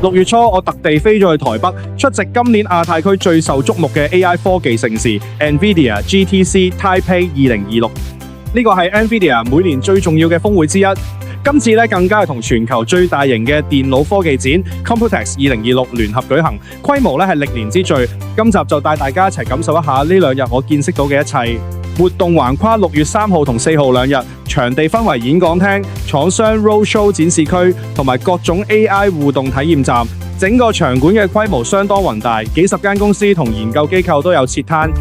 6月初我特地飛咗去台北出席今年亞太區最受矚目嘅 AI 科技盛事 NVIDIA GTC Taipei 2026。呢個係 NVIDIA 每年最重要嘅峰會之一。今次咧更加係同全球最大型嘅電腦科技展 Computex 2026聯合舉行，規模咧係歷年之最。今集就帶大家一齊感受一下呢兩日我見識到嘅一切。活動橫跨6月3號同4號兩日，場地分為演講廳、廠商 Roadshow 展示區同埋各種 AI 互動體驗站。整個場館嘅規模相當宏大，幾十間公司同研究機構都有設攤，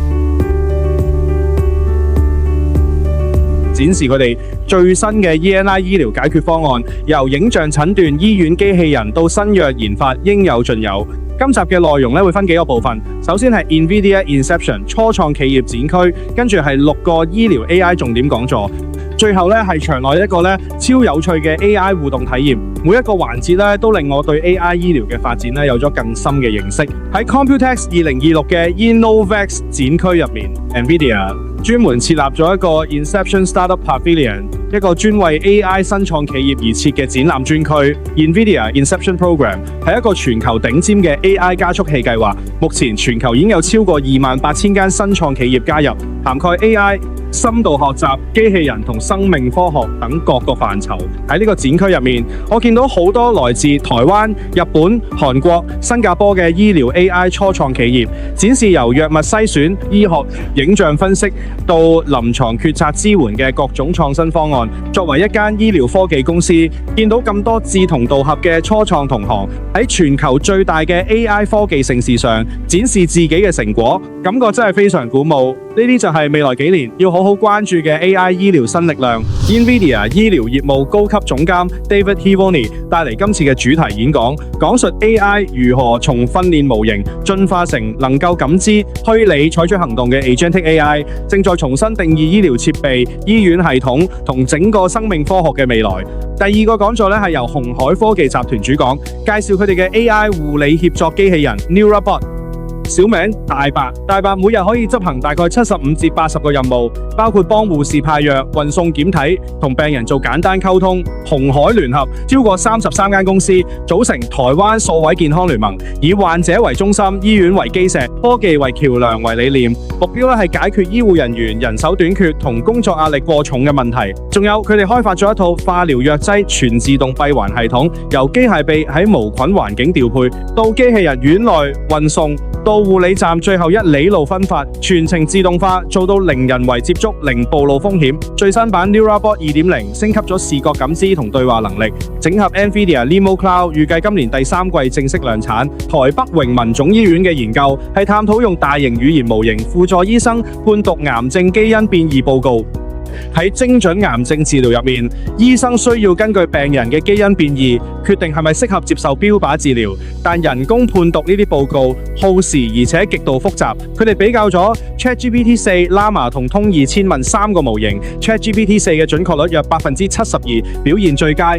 展示佢哋最新嘅 ENI 醫療解決方案，由影像診斷、醫院機器人到新藥研發，應有盡有。今集嘅內容會分幾個部分，首先係 NVIDIA Inception 初創企業展區，跟住係6個醫療 AI 重點講座，最後係場內一個超有趣嘅 AI 互動體驗。每一個環節都令我對 AI 醫療嘅發展有咗更深嘅認識。喺 Computex 2026嘅 Innovex 展區入面 ，NVIDIA 專門設立咗一個 Inception Startup Pavilion， 一個專為 AI 新創企業而設嘅展覽專區。NVIDIA Inception Program 係一個全球頂尖嘅 AI 加速器計劃，目前全球已經有超過28,000間新創企業加入，涵蓋 AI、深度學習、機器人同生命科學等各個範疇。喺呢個展區入面，我見到好多來自台灣、日本、韓國、新加坡嘅醫療 AI 初創企業，展示由藥物篩選、醫學影像分析到臨床決策支援嘅各種創新方案。作為一間醫療科技公司，見到咁多志同道合嘅初創同行喺全球最大嘅 AI 科技盛事上展示自己嘅成果，感覺真係非常鼓舞。呢啲就係未來幾年要好好關注嘅 AI 醫療新力量。NVIDIA 醫療業務高級總監 David Hivoni 帶嚟今次嘅主題演講，講述 AI 如何從訓練模型進化成能夠感知、推理、採取行動嘅 Agentic AI， 正在重新定義醫療設備、醫院系統同整個生命科學嘅未來。第二個講座係由鴻海科技集團主講，介紹佢哋嘅 AI 護理協作機器人 NeuraBot。小名大白，大白每日可以執行大概75至80個任務，包括幫護士派藥、運送檢體、同病人做簡單溝通。鴻海聯合超過33間公司，組成台灣數位健康聯盟，以患者為中心、醫院為基石、科技為橋梁為理念，目標係解決醫護人員人手短缺同工作壓力過重嘅問題。仲有佢哋開發咗一套化療藥劑全自動閉環系統，由機械臂喺無菌環境調配，到機器人院內運送，到護理站最後一里路分發，全程自動化，做到零人為接觸、零暴露風險。最新版 NeuraBot 2.0 升級咗視覺感知同對話能力，整合 NVIDIA Limo Cloud， 預計今年第3季正式量產。台北榮民總醫院嘅研究係探討用大型語言模型輔助醫生判讀癌症基因變異報告。喺精準癌症治療入面，醫生需要根據病人嘅基因變異，決定係咪適合接受標靶治療。但人工判讀呢啲報告耗時而且極度複雜。佢哋比較咗 ChatGPT 4、Llama 同通義千問3個模型 ，ChatGPT 4嘅準確率約72%，表現最佳。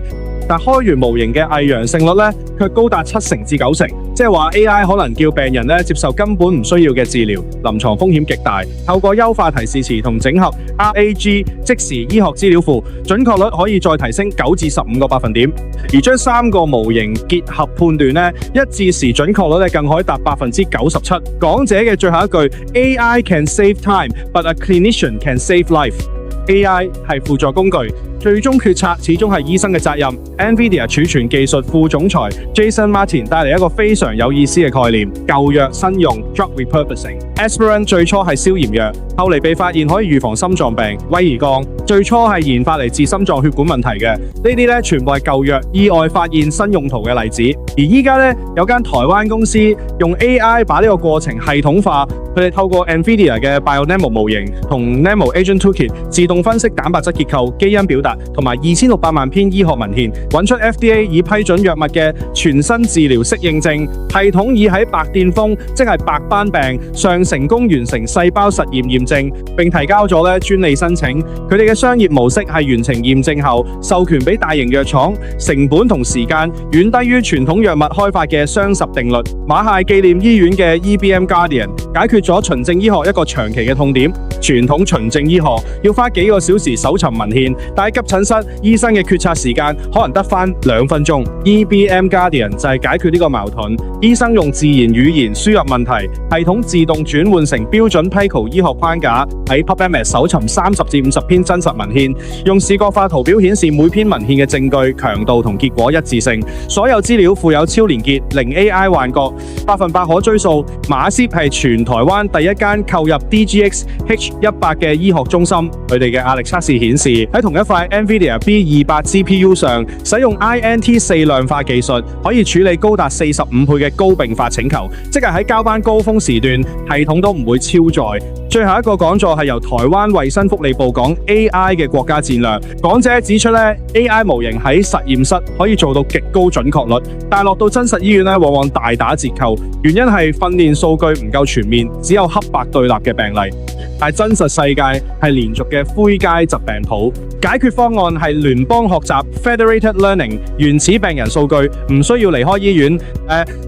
但開源模型嘅偽陽性率卻高達70%至90%，即係話 AI 可能叫病人接受根本唔需要嘅治療，臨床風險極大。透過優化提示詞同整合 RAG 即時醫學資料庫，準確率可以再提升9至15個百分點。而將3個模型結合判斷一致時準確率更可以達97%。講者嘅最後一句 AI can save time, but a clinician can save life。AI 係輔助工具，最終決策始終係醫生嘅責任。NVIDIA 儲存技術副總裁 Jason Martin 帶嚟一個非常有意思嘅概念：舊藥新用 （drug repurposing）。Aspirin 最初係消炎藥，後嚟被發現可以預防心臟病。威而鋼最初係研發嚟治心臟血管問題嘅。呢啲全部係舊藥意外發現新用途嘅例子。而依家有間台灣公司用 AI 把呢個過程系統化，佢哋透過 NVIDIA 嘅 BioNeMo 模型同 Nemo Agent Toolkit 自動分析蛋白質結構、基因表達同埋2600萬篇醫學文獻，揾出 FDA 已批准藥物嘅全新治療適應症。系統已喺白癜風，即係白斑病上成功完成細胞實驗驗證，並提交咗專利申請。佢哋嘅商業模式係完成驗證後授權俾大型藥廠，成本同時間遠低於傳統藥物開發嘅雙十定律。馬偕紀念醫院嘅 EBM Guardian 解決咗循證醫學一個長期嘅痛點，傳統循證醫學要花幾個小時搜尋文獻，但喺急診室，醫生嘅決策時間可能得返2分鐘。EBM Guardian 就係解決呢個矛盾，醫生用自然語言輸入問題，系統自動轉換成標準 PICO 醫學框架，喺 PubMed 搜尋30至50篇真實文獻，用視覺化圖表顯示每篇文獻嘅證據強度同結果一致性，所有資料附有超連結，零 AI 幻覺，100%可追溯。馬偕係全台灣第一間購入 DGX H100嘅醫學中心，佢哋嘅壓力測試顯示喺同一塊 NVIDIA B200 GPU 上，使用 INT4量化技術，可以處理高達45倍嘅高並發請求，即係喺交班高峰時段，系統都唔會超載。最後一個講座係由台灣衛生福利部講 AI 嘅國家戰略，講者指出AI 模型喺實驗室可以做到極高準確率，但係落到真實醫院往往大打折扣，原因係訓練數據唔夠全面，只有黑白對立嘅病例。但係真實世界係連續嘅灰階疾病譜，解決方案係聯邦學習 （Federated Learning），原始病人數據唔需要離開醫院，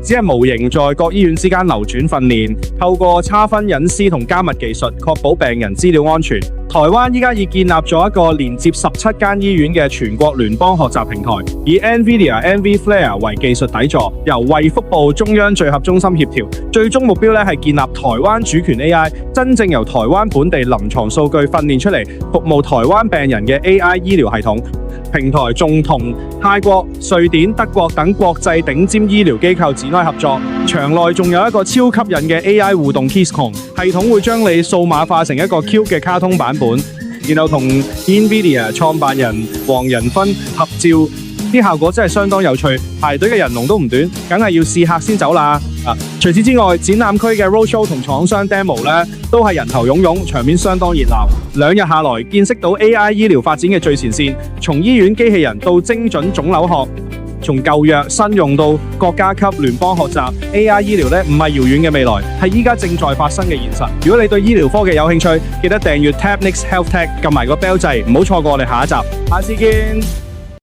只係模型在各醫院之間流轉訓練，透過差分隱私同加密技術，確保病人資料安全。台灣依家已建立咗一個連接17間醫院嘅全國聯邦學習平台，以 NVIDIA NVFlair 為技術底座，由衛福部中央聚合中心協調，最終目標係建立台灣主權 AI， 真正由台灣本地臨床數據訓練出嚟，服務台灣病人嘅 AI 醫療系統。平台仲同泰國、瑞典、德國等國際頂尖醫療機構展開合作，場內仲有一個超吸引嘅 AI 互動 KissCon， 系統會將你數碼化成一個 Q 嘅卡通版本，然後同 NVIDIA 創辦人黃仁勳合照，啲效果真係相當有趣，排隊嘅人龍都唔短，梗係要試客先走啦。除此之外，展覽區嘅 roadshow 同廠商 demo 都係人頭湧湧，場面相當熱鬧。2日下來，見識到 AI 醫療發展嘅最前線，從醫院機器人到精準腫瘤學，從舊藥新用到國家級聯邦學習 AI 醫療唔係遙遠嘅未來，係依家正在發生嘅現實。如果你對醫療科技有興趣，記得訂閱 Tabnix Health Tech， 撳埋個 bell 掣，唔好錯過我哋下一集。下次見。